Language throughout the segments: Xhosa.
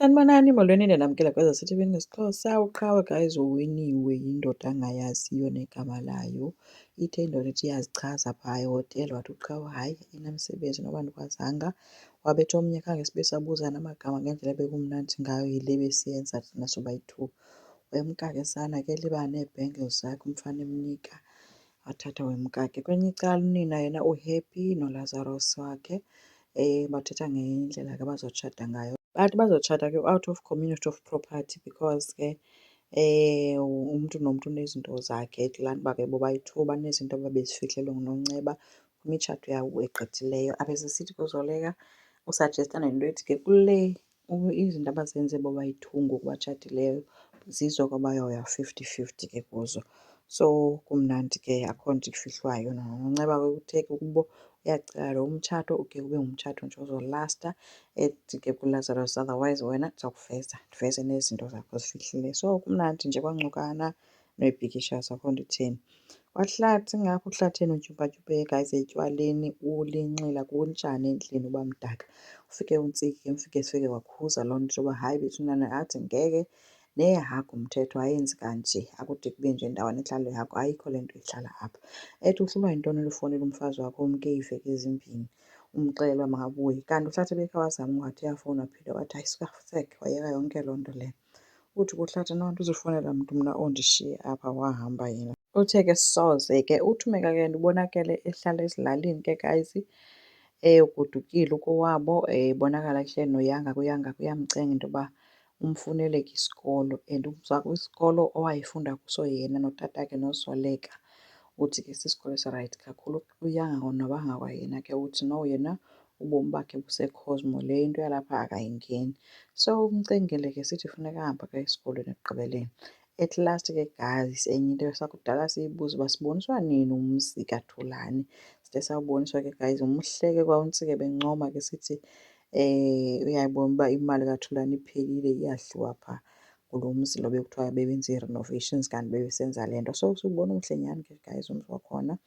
Sanibonani, molweni namkela kwezaseThekwini ngesiXhosa. Uqhawe guys uwiniwe yindoda angayaziyo negama layo. Ithe indoda ithi iyazichaza phaa ehotele, wathi uqhawe hayi inamsebenzi noba andikwazanga. Wabetha omnye khange sibe sabuzana amagama ngendlela bekumnandi ngayo yile besiyenza thina sobayi-two. Wemka ke sana ke liba nee-bangles zakhe umfana emnika, wathatha wemka ke. Kwelinye icala unina yena uhappy noLazarus wakhe bathetha ngendlela ke abazotshata ngayo. Bathi bazotshata ke out of community of property because ke umntu nomntu unezinto zakhe kulaa nto uba ke bobayi-two banezinto ababezifihlelwe nguNonceba kwimitshato yabo egqithileyo. Abesesithi kuzoleka usajesta nento ethi ke kule izinto abazenze bobayi-two ngoku batshatileyo zizo kwabayoya 50-50 ke kuzo. So kumnandi ke akho nto ifihlwayo. NoNonceba ke uthe ke kubo uyacela lo mtshato uke ube ngumtshato nje ozolasta, ethi ke kuLazarus otherwise wena ndizawukuveza ndiveze nezinto zakho ozifihlileyo. So kumnandi nje kwancokana no-Bhikishas akho nto itheni. Kwahlathi ngapha kuhlatheni utyumpa-tyumpeka etywaleni ulinxila kunjani endlini uba mdaka. Ufike uNtsiki ke ufike sifike wakhuza loo nto yoba hayi bethunana athi ngeke nehagu mthetho ayenzi kanje, akude kube nje ndawana ihlala ihagu, ayikho le nto ihlala apha. Ethi uhlulwa yintoni ufowunela umfazi wakho umke iiveki ezimbini umxelele uba makabuye. Kanti uhlathi ebekhe wazama ungathi uyafowuna waphinde wathi hayi sukahleki, wayeka yonke loo nto leyo. Uthi kuhlathi nonto uzifowunela mntu mna ondishiye apha wahamba yena. Uthe ke soze ke uThumeka ke ubonakele ehlala ezilalini ke guys, ugodukile ukowabo. Ibonakala kuhleli noYanga, kuYanga kuyamcenga into yoba umfunele ke isikolo and isikolo owayefunda kuso yena notatakhe noZoleka. Uthi ke sisikolo esirayithi kakhulu. UYanga nobanga kwayena ke uthi no yena ubomi bakhe buseCosmo, le into yalapha akayingeni. So umcengile ke sithi funeka ahambe ke esikolweni ekugqibeleni. At last ke guys enye into sakudala siyibuza uba siboniswa nini umzi kaThulani. Side sawuboniswa ke guys umhle ke kwaUNtsika ebencoma ke sithi uyayibona uba imali kaThulani iphelile iyadliwa phaa kulo mzi lo bekuthiwa bebenza ii-renovations kanti bebesenza le nto. So siwubona umhle nyhani ke guys umzi wakhona.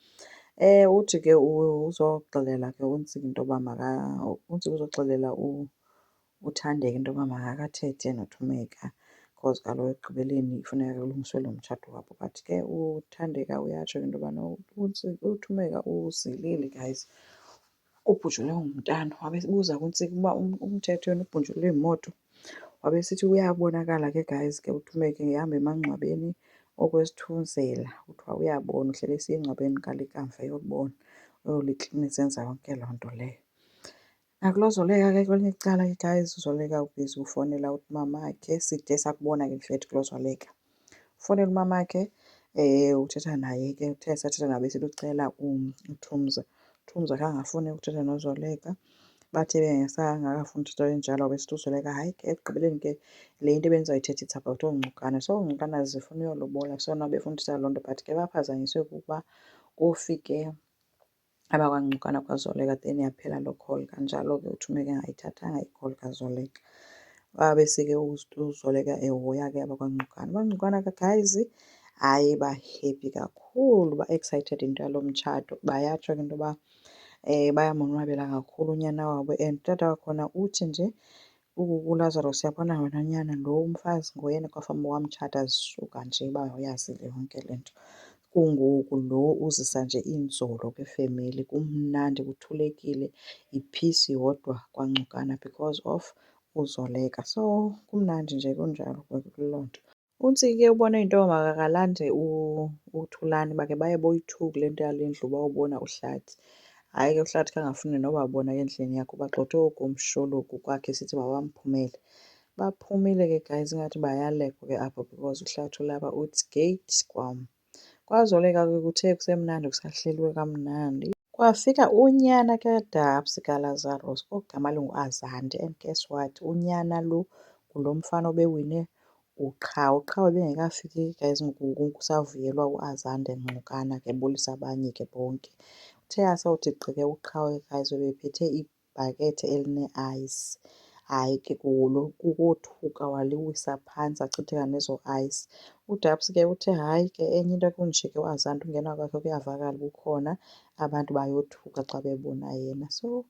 Uthi ke uzoxelela ke uNtsika into yoba uNtsika uzoxelela uThandeka into yoba makakathethe noThumeka because kaloku ekugqibeleni funeka kulungiswe lo mtshato wabo. But ke uThandeka uyatsho into yoba no uThumeka uzilile guys, ubhujelwe ngumntana. Wabebuza kuNtsika uba umthetho yena ubhunjelwe yimoto. Wabesithi uyabonakala ke guys ke uThumeka ehamba emangcwabeni okwesithunzela, kuthiwa uyabona uhlele esiya engcwabeni kalikamva eyolibona, eyoliklina esenza yonke loo nto leyo. Nakulo Zoleka ke kwelinye icala ke guys uZoleka ubhizi ufowunela umamakhe, side sakubona ke mfethu kulo Zoleka. Ufowunela umamakhe uthetha naye ke, uthe esathetha naye besithi ucela uThumza. uThumza khange afune ukuthetha noZoleka. Bathe bengakafuni uthetha enjalo wabesithi uZoleka hayi ke ekugqibeleni ke le into ebenizayithetha it's about oongcukana. So oongcukana zifuna uyolobola sona befuna uthetha loo nto but ke baphazanyiswe kukuba kufike abakwaNcukana kwaZoleka then yaphela loo call. Kanjalo ke uThumeka engayithathanga i-call kaZoleka. Wabese uZoleka ehoya ke abakwaNcukana. AbakwaNcukana ke guys hayi ba-happy kakhulu, ba-excited yinto yalo mtshato. Bayatsho ke into yoba bayamonwabela kakhulu unyana wabo and utata wakhona uthi nje uLazarus uyabona wena nyana lo umfazi ngoyena kwafanuba wamtshata zisuka nje uba uyazile yonke le nto. Kungoku lo uzisa nje inzolo kwifemeli, kumnandi kuthulekile, yi-peace yodwa kwaNcukana because of uZoleka. So kumnandi nje kunjalo kuloo nto. UNtsiki ke ubone into yoba makakalande uThulani bakhe baye boyi-two kule nto yale ndlu bayobona uhlathi. Hayi ke uhlathi khange afune nobabona ke endlini yakhe, ubagxothe oogumshologu kwakhe esithi mabamphumele. Baphumile ke guys ingathi bayalekwa ke apho because uhlathi ulapha uthi geyiti kwam. KwaZoleka ke kuthe kusemnandi kusahleliwe kamnandi. Kwafika unyana kaDabs kaLazarus ogama linguAzande and guess what, unyana lo ngulo mfana obewine uQhawe. uQhawe ebengekafiki guys ngoku kusavuyelwa uAzande Ncukana ke ebulisa abanye ke bonke. Uthe asawuthi gqi ke uQhawe guys ebephethe ibhakethi eline-ice. Hayi ke kukothuka waliwisa phantsi achitheka nezo ice. uDabs ke uthe hayi ke enye into kunje ke uAzande ungena kwakhe kuyavakala uba ukhona abantu bayothuka xa bebona yena. So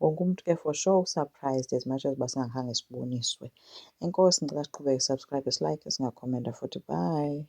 Wonke umntu ke for sure u-surprised as much as uba singakhange siboniswe. Enkosi, ndicela siqhubeke sisabhskhrayibhe, silike, singakhomenta futhi. Bye.